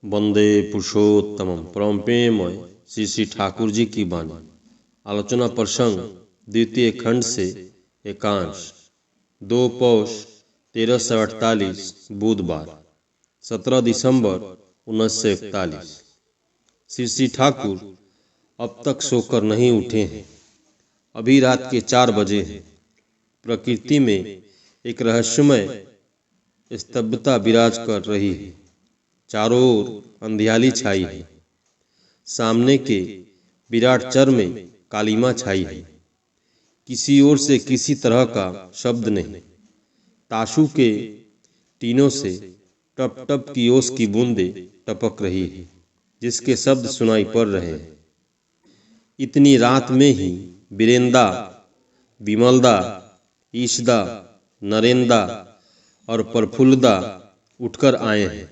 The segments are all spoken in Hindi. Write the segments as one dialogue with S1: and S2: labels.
S1: वंदे पुरुषोत्तमम। परम प्रेममय श्री श्री ठाकुर जी की वाणी। आलोचना प्रसंग द्वितीय खंड से एकांश। 2 पौष 1348 बुधवार 17 दिसंबर 1941। श्री श्री ठाकुर अब तक सोकर नहीं उठे हैं। अभी रात के 4 बजे हैं। प्रकृति में एक रहस्यमय स्तब्धता विराज कर रही है। चारों ओर अंधियाली छाई है। सामने के विराट चर में कालीमा छाई है। किसी ओर से किसी तरह का शब्द नहीं। ताशु के टीनों से टप टप की ओस की बूंदें टपक रही है, जिसके शब्द सुनाई पड़ रहे हैं। इतनी रात में ही वीरेंदा, विमलदा, ईशदा, नरेंदा और प्रफुल्लदा उठकर आए हैं।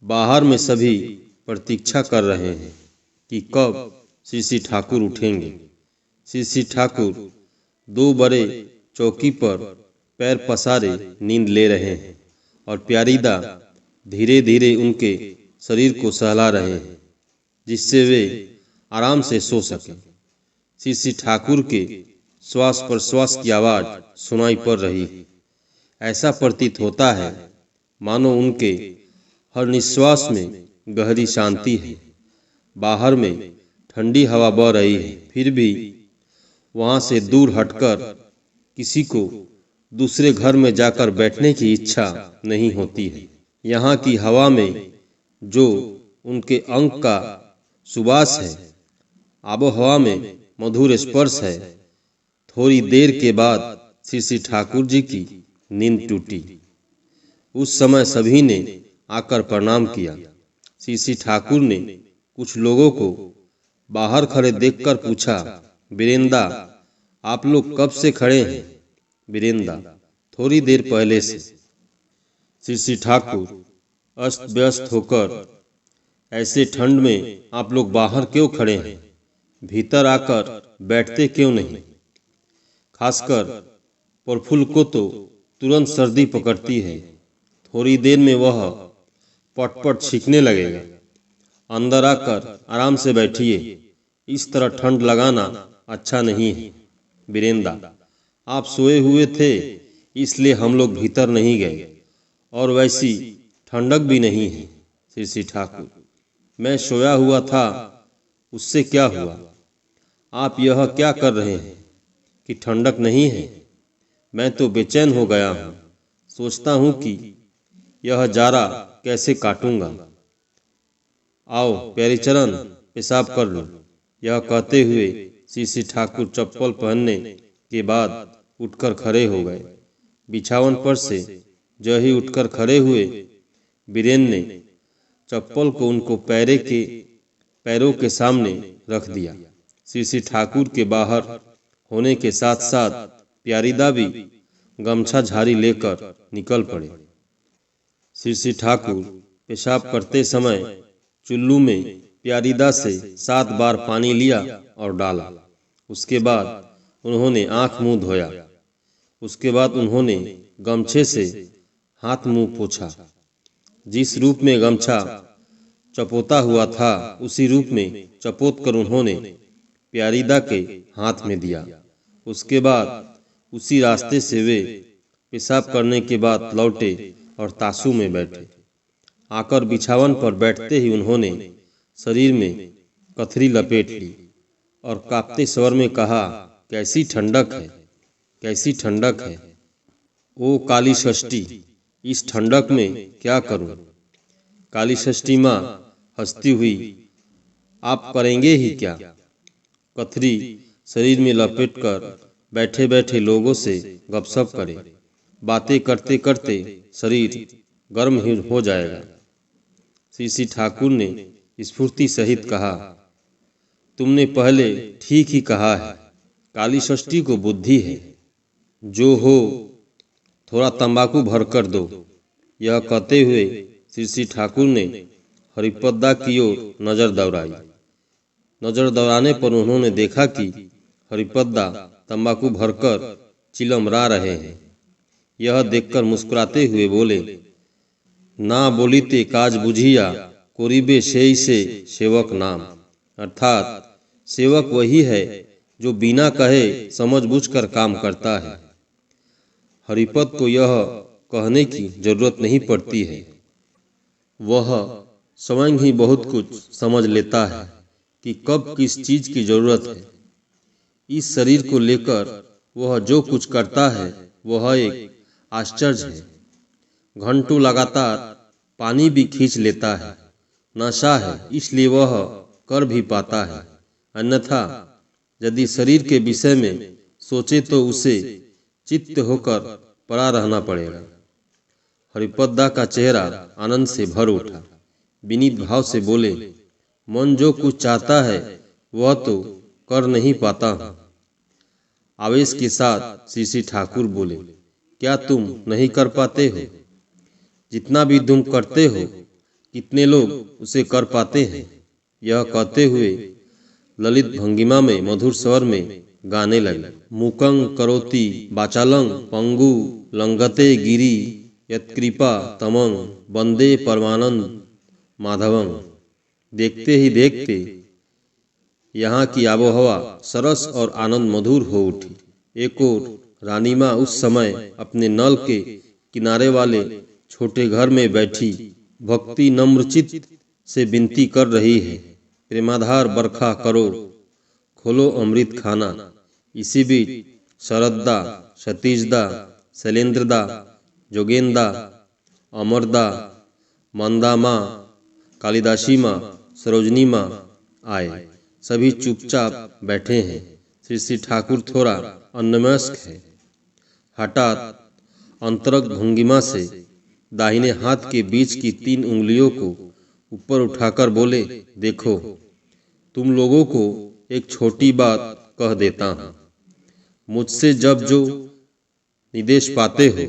S1: बाहर में सभी प्रतीक्षा कर रहे हैं कि कब श्री श्री ठाकुर उठेंगे। श्री श्री ठाकुर 2 बड़े चौकी पर पैर पसारे नींद ले रहे हैं और प्यारीदा धीरे धीरे उनके शरीर को सहला रहे हैं, जिससे वे आराम से सो सकें। श्री श्री ठाकुर के श्वास प्रश्वास की आवाज़ सुनाई पड़ रही है। ऐसा प्रतीत होता है मानो उनके हर निश्वास में गहरी शांति है। बाहर में ठंडी हवा बह रही है, फिर भी वहाँ से दूर हटकर किसी को दूसरे घर में जाकर बैठने की इच्छा नहीं होती है। यहाँ की हवा में जो उनके अंग का सुवास है, आबोहवा में मधुर स्पर्श है। थोड़ी देर के बाद श्री श्री ठाकुर जी की नींद टूटी। उस समय सभी ने आकर प्रणाम किया। श्री श्री ठाकुर ने कुछ लोगों को बाहर खड़े देखकर पूछा, वीरेंदा, आप लोग कब से खड़े हैं? वीरेंदा, थोड़ी देर पहले से। श्री श्री ठाकुर अस्त व्यस्त होकर, ऐसे ठंड में आप लोग बाहर क्यों खड़े हैं? भीतर आकर बैठते क्यों नहीं? खासकर प्रफुल्ल को तो तुरंत सर्दी पकड़ती है। थोड़ी देर में वह पटपट छींकने लगेगा। अंदर आकर आराम से बैठिए। इस तरह ठंड लगाना अच्छा नहीं है। वीरेंदा, आप सोए हुए थे, इसलिए हम लोग भीतर नहीं गए, और वैसी ठंडक भी नहीं है। श्री श्री ठाकुर, मैं सोया हुआ था, उससे क्या हुआ? आप यह क्या कर रहे हैं कि ठंडक नहीं है? मैं तो बेचैन हो गया हूँ। सोचता हूँ कि यह जारा कैसे काटूंगा। आओ प्यारीचरण, पेशाब कर लो। यह कहते हुए श्री श्री ठाकुर चप्पल पहनने के बाद उठकर खड़े हो गए। बिछावन पर से जो ही उठकर खड़े हुए, वीरेन ने चप्पल को उनको पैरों के सामने रख दिया। श्री श्री ठाकुर के बाहर होने के साथ साथ प्यारीदा भी गमछा झाड़ी लेकर निकल पड़े। श्री श्री ठाकुर पेशाब करते समय चुल्लू में प्यारीदा से 7 बार पानी लिया और डाला। उसके बाद उन्होंने आंख मुंह धोया। उसके बाद उन्होंने गमछे से हाथ मुंह पोंछा। जिस रूप में गमछा चपोता हुआ था, उसी रूप में चपोत कर उन्होंने प्यारीदा के हाथ में दिया। उसके बाद उसी रास्ते से वे पेशाब करने के बाद लौटे और ताशु में बैठे। आकर बिछावन पर बैठते ही उन्होंने शरीर में कथरी लपेट ली और कांपते स्वर में कहा, कैसी ठंडक है, कैसी ठंडक है। ओ काली षष्ठी, इस ठंडक में क्या करूं? काली षष्ठी माँ हंसती हुई, आप करेंगे ही क्या? कथरी शरीर में लपेटकर बैठे बैठे लोगों से गपशप करें। बातें करते करते शरीर गर्म ही हो जाएगा। श्री श्री ठाकुर ने स्फूर्ति सहित कहा, तुमने पहले ठीक ही कहा है। काली षष्ठी को बुद्धि है। जो हो, थोड़ा तंबाकू भर कर दो। यह कहते हुए श्री श्री ठाकुर ने हरिपद्दा की ओर नजर दौड़ाई। नजर दौड़ाने पर उन्होंने देखा कि हरिपद्दा तंबाकू भरकर चिलमरा रहे हैं। यह देखकर मुस्कुराते हुए बोले, ना बोलीते काज बुझिया, कोरिबे सेई से सेवक नाम, अर्थात सेवक वही है जो बिना कहे समझबूझकर काम करता है। हरिपद को यह कहने की जरूरत नहीं पड़ती है, वह स्वयं ही बहुत कुछ समझ लेता है कि कब किस चीज की जरूरत है। इस शरीर को लेकर वह जो कुछ करता है वह एक आश्चर्य है। घंटों लगातार पानी भी खींच लेता है। नशा है इसलिए वह कर भी पाता है, अन्यथा यदि शरीर के विषय में सोचे तो उसे चित्त होकर पड़ा रहना पड़ेगा। हरिपद्दा का चेहरा आनंद से भर उठा। विनीत भाव से बोले, मन जो कुछ चाहता है वह तो कर नहीं पाता हूँ। आवेश के साथ श्री ठाकुर बोले, क्या तुम नहीं कर पाते हो? जितना भी तुम करते हो, कितने लोग उसे कर पाते हैं? यह कहते हुए ललित भंगिमा में मधुर स्वर में गाने लगे। मुकं करोति वाचालं पंगु लंघते गिरी यत्कृपा तमं वंदे परमानंद माधवं। देखते ही देखते यहाँ की आबोहवा सरस और आनंद मधुर हो उठी। एक और रानी माँ उस समय अपने नल के किनारे वाले छोटे घर में बैठी भक्ति नम्रचित्त से विनती कर रही है, प्रेमाधार बरखा करो, खोलो अमृत खाना। इसी बीच शरददा, सतीशदा, शैलेंद्रदा, जोगेंदा, अमरदा, मंदा माँ, कालिदासी माँ, सरोजनी माँ आए। सभी चुपचाप बैठे हैं। श्री ठाकुर थोड़ा अन्नमस्क है। हठात अंतरंग भंगिमा से दाहिने हाथ के बीच की 3 उंगलियों को ऊपर उठाकर बोले, देखो, तुम लोगों को एक छोटी बात कह देता हूँ। मुझसे जब जो निर्देश पाते हो,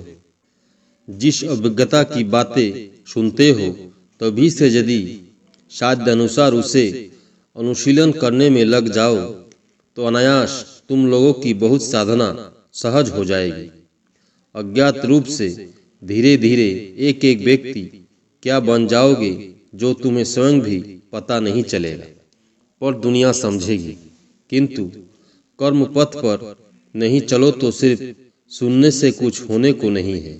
S1: जिस अभिज्ञता की बातें सुनते हो, तभी से यदि साध्य अनुसार उसे अनुशीलन करने में लग जाओ तो अनायास तुम लोगों की बहुत साधना सहज हो जाएगी। अज्ञात रूप से धीरे धीरे एक एक व्यक्ति क्या बन जाओगे जो तुम्हें स्वयं भी पता नहीं चलेगा, पर दुनिया समझेगी। किंतु कर्म पथ पर नहीं चलो तो सिर्फ सुनने से कुछ होने को नहीं है।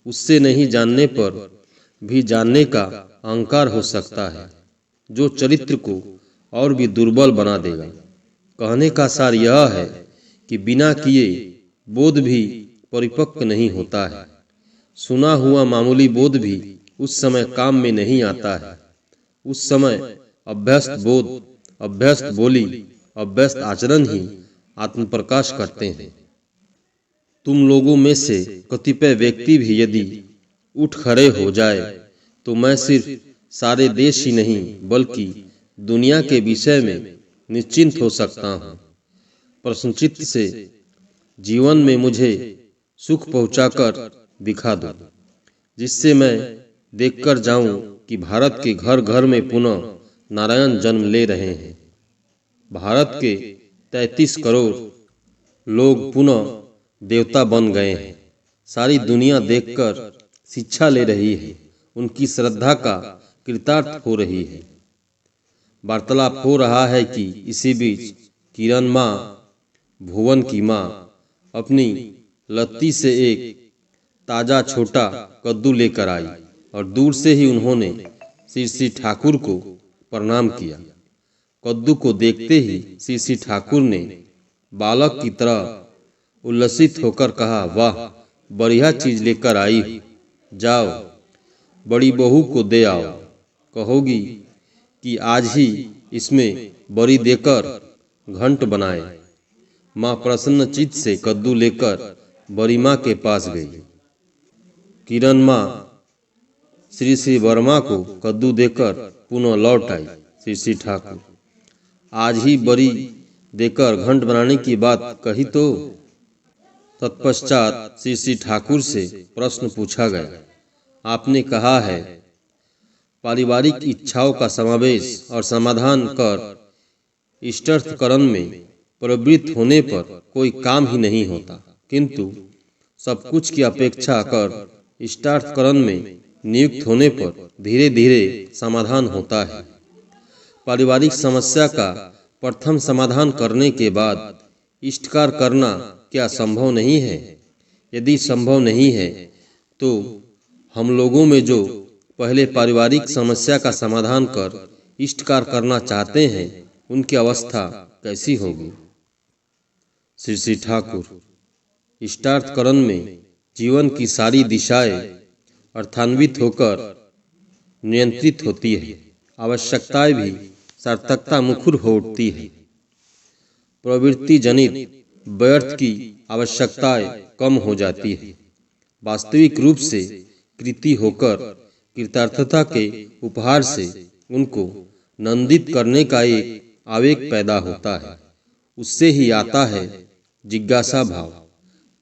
S1: उससे नहीं जानने पर भी जानने का अहंकार हो सकता है, जो चरित्र को और भी दुर्बल बना देगा। कहने का सार यह है कि बिना किए बोध भी परिपक्व नहीं होता है। सुना हुआ मामूली बोध भी उस समय काम में नहीं आता है। उस समय अभ्यस्त बोध, अभ्यस्त बोली, अभ्यस्त आचरण ही आत्म प्रकाश करते हैं। तुम लोगों में से कतिपय व्यक्ति भी यदि उठ खड़े हो जाए तो मैं सिर्फ सारे देश ही नहीं बल्कि दुनिया के विषय में निश्चिंत हो सकता हूँ। प्रसन्नचित्त से जीवन में मुझे सुख पहुंचाकर दिखा दो, जिससे मैं देखकर जाऊं कि भारत के घर घर में पुनः नारायण जन्म ले रहे हैं। भारत के 33 करोड़ लोग पुनः देवता बन गए हैं। सारी दुनिया देखकर शिक्षा ले रही है, उनकी श्रद्धा का कृतार्थ हो रही है। वार्तालाप हो रहा है कि इसी बीच किरण माँ, भुवन की माँ, अपनी लत्ती से एक ताजा छोटा कद्दू लेकर आई और दूर से ही उन्होंने श्री ठाकुर को प्रणाम किया। कद्दू को देखते ही श्री ठाकुर ने बालक की तरह उल्लसित होकर कहा, वाह, बढ़िया चीज लेकर आई, जाओ बड़ी बहू को दे आओ, कहोगी कि आज ही इसमें बड़ी देकर घंट बनाए। माँ प्रसन्न चित्त से कद्दू लेकर बड़ी माँ के पास गई। किरण माँ श्री वर्मा को कद्दू देकर पुनः लौट आई। श्री ठाकुर, आज ही बड़ी देकर घंट बनाने की बात कही तो? तत्पश्चात श्री ठाकुर से प्रश्न पूछा गया, आपने कहा है पारिवारिक इच्छाओं का समावेश और समाधान कर इष्टार्थकरण में प्रवृत्त होने पर कोई काम ही नहीं होता, किंतु सब कुछ की अपेक्षा कर इष्टार्थकरण में नियुक्त होने पर धीरे धीरे समाधान होता है। पारिवारिक समस्या का प्रथम समाधान करने के बाद इष्टकार करना क्या संभव नहीं है? यदि संभव नहीं है तो हम लोगों में जो पहले पारिवारिक समस्या का समाधान कर इष्टकार करना चाहते हैं उनकी अवस्था कैसी होगी? श्री श्री ठाकुर, इष्टार्थकरण में जीवन की सारी दिशाएं अर्थान्वित होकर नियंत्रित होती है। आवश्यकताएं भी सार्थकता मुखर हो उठती है। प्रवृत्ति जनित व्यर्थ की आवश्यकताएं कम हो जाती है। वास्तविक रूप से कृति होकर कृतार्थता के उपहार से उनको नंदित करने का एक आवेग पैदा होता है। उससे ही आता है जिज्ञासा भाव,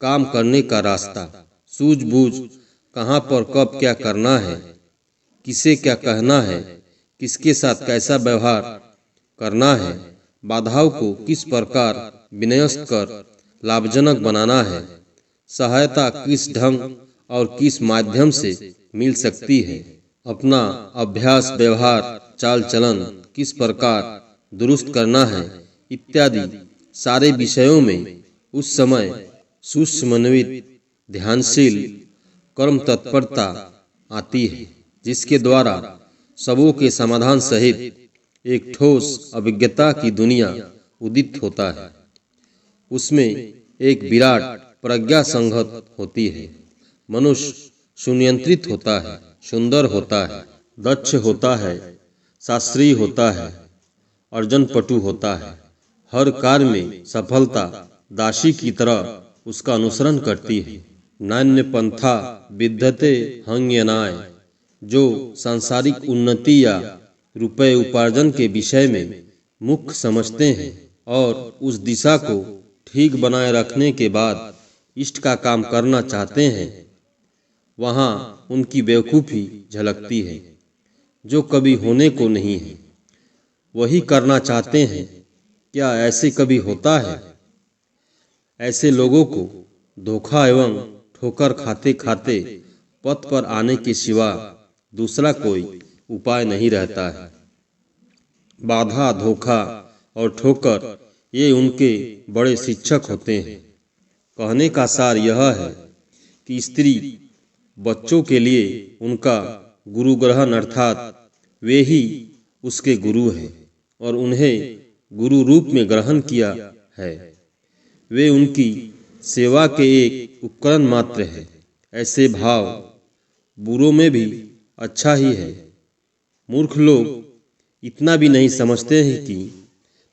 S1: काम करने का रास्ता, सूझबूझ, कहाँ पर कब क्या करना है, किसे क्या कहना है, किसके साथ कैसा व्यवहार करना है, बाधाओं को किस प्रकार विनयस्त कर लाभजनक बनाना है, सहायता किस ढंग और किस माध्यम से मिल सकती है, अपना अभ्यास, व्यवहार, चाल चलन किस प्रकार दुरुस्त करना है इत्यादि सारे विषयों में उस समय सूक्ष्मन्वित ध्यानशील कर्म तत्परता आती है, जिसके द्वारा सबों के समाधान सहित एक ठोस अभिज्ञता की दुनिया उदित होता है। उसमें एक विराट प्रज्ञा संगत होती है। मनुष्य सुनियंत्रित होता है, सुंदर होता है, दक्ष होता है, शास्त्रीय होता है, अर्जनपटु होता है। हर कार्य में सफलता दासी की तरह उसका अनुसरण करती है। नान्य पंथा विद्यते हन्यनाय, जो सांसारिक उन्नति या रुपये उपार्जन के विषय में मुख्य समझते हैं और उस दिशा को ठीक बनाए रखने के बाद इष्ट का काम करना चाहते हैं, वहाँ उनकी बेवकूफ़ी झलकती है। जो कभी होने को नहीं है वही करना चाहते हैं, क्या ऐसे कभी होता है? ऐसे लोगों को धोखा एवं ठोकर खाते खाते पथ पर आने के सिवा दूसरा कोई उपाय नहीं रहता है। बाधा, धोखा और ठोकर ये उनके बड़े शिक्षक होते हैं। कहने का सार यह है कि स्त्री बच्चों के लिए उनका गुरु ग्रहण अर्थात वे ही उसके गुरु हैं और उन्हें गुरु रूप में ग्रहण किया है। वे उनकी सेवा के एक उपकरण मात्र है। ऐसे भाव बुरों में भी अच्छा ही है। मूर्ख लोग इतना भी नहीं समझते हैं कि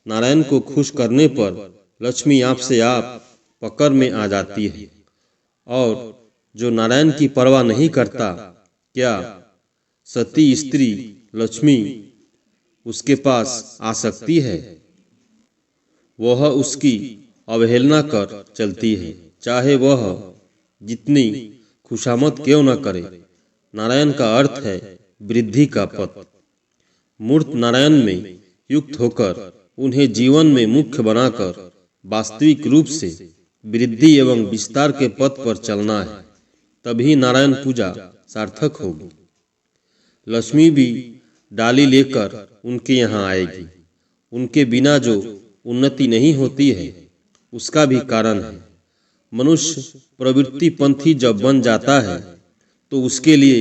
S1: नारायण को खुश करने पर लक्ष्मी आप से आप पकड़ में आ जाती है, और जो नारायण की परवाह नहीं करता, क्या सती स्त्री लक्ष्मी उसके पास आ सकती है? वह उसकी अवहेलना कर चलती है, चाहे वह जितनी खुशामद क्यों न करे। नारायण का अर्थ है वृद्धि का पथ। मूर्त नारायण में युक्त होकर उन्हें जीवन में मुख्य बनाकर वास्तविक रूप से वृद्धि एवं विस्तार के पथ पर चलना है, तभी नारायण पूजा सार्थक होगी। लक्ष्मी भी डाली लेकर उनके यहाँ आएगी। उनके बिना जो उन्नति नहीं होती है उसका भी कारण है। मनुष्य प्रवृत्ति पंथी जब बन जाता है तो उसके लिए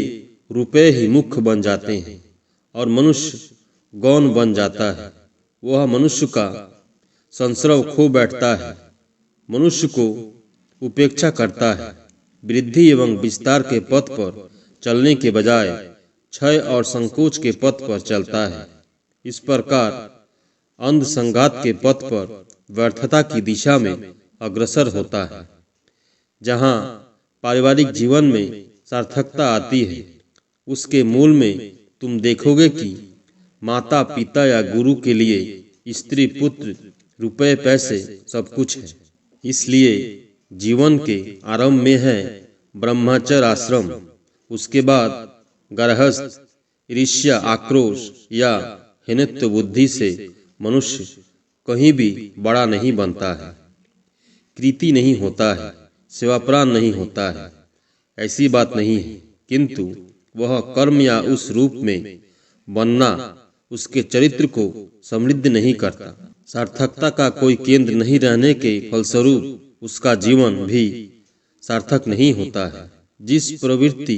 S1: रुपए ही मुख्य बन जाते हैं और मनुष्य गौण बन जाता है। वह मनुष्य का संस्रव खो बैठता है, मनुष्य को उपेक्षा करता है। वृद्धि एवं विस्तार के पथ पर चलने के बजाय क्षय और संकोच के पथ पर चलता है। इस प्रकार अंध संघात के पथ पर व्यर्थता की दिशा में अग्रसर होता है। जहाँ पारिवारिक जीवन में सार्थकता आती है, उसके मूल में तुम देखोगे कि माता पिता या गुरु के लिए स्त्री, पुत्र, रुपए, पैसे सब कुछ है। इसलिए जीवन के आरंभ में है ब्रह्मचर्य आश्रम, उसके बाद गृहस्थ, ईर्ष्या, आक्रोश या हिनत्व बुद्धि से मनुष्य कहीं भी बड़ा नहीं बनता है, कृति नहीं होता है, सेवाप्राण नहीं होता है। ऐसी बात नहीं है, किंतु वह कर्म या उस रूप में बनना उसके चरित्र को समृद्ध नहीं करता। सार्थकता का कोई केंद्र नहीं रहने के फलस्वरूप उसका जीवन भी सार्थक नहीं होता है। जिस प्रवृत्ति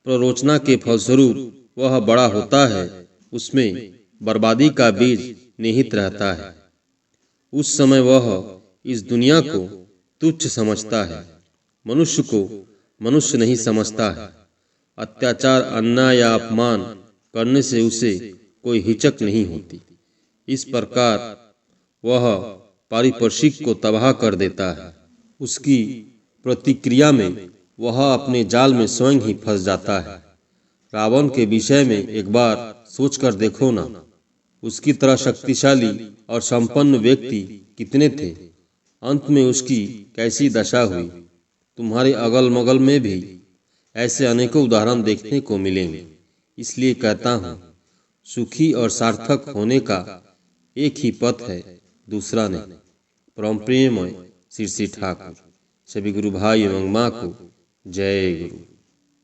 S1: प्ररोचना के फलस्वरूप वह बड़ा होता है उसमें बर्बादी का बीज निहित रहता है। उस समय वह इस दुनिया को तुच्छ समझता है, मनुष्य को मनुष्य नहीं समझता है। अत्याचार, अन्याय या अपमान करने से उसे कोई हिचक नहीं होती। इस प्रकार वह पारिपार्श्विक को तबाह कर देता है। उसकी प्रतिक्रिया में वह अपने जाल में स्वयं ही फंस जाता है। रावण के विषय में एक बार सोचकर देखो ना, उसकी तरह शक्तिशाली और संपन्न व्यक्ति कितने थे, अंत में उसकी कैसी दशा हुई। तुम्हारे अगल मगल में भी ऐसे अनेकों उदाहरण देखने को मिलेंगे। इसलिए कहता हूँ, सुखी और सार्थक होने का एक ही पथ है, दूसरा नहीं। परम प्रेममय श्री ठाकुर। सभी गुरु भाई एवं माँ को जय गुरु।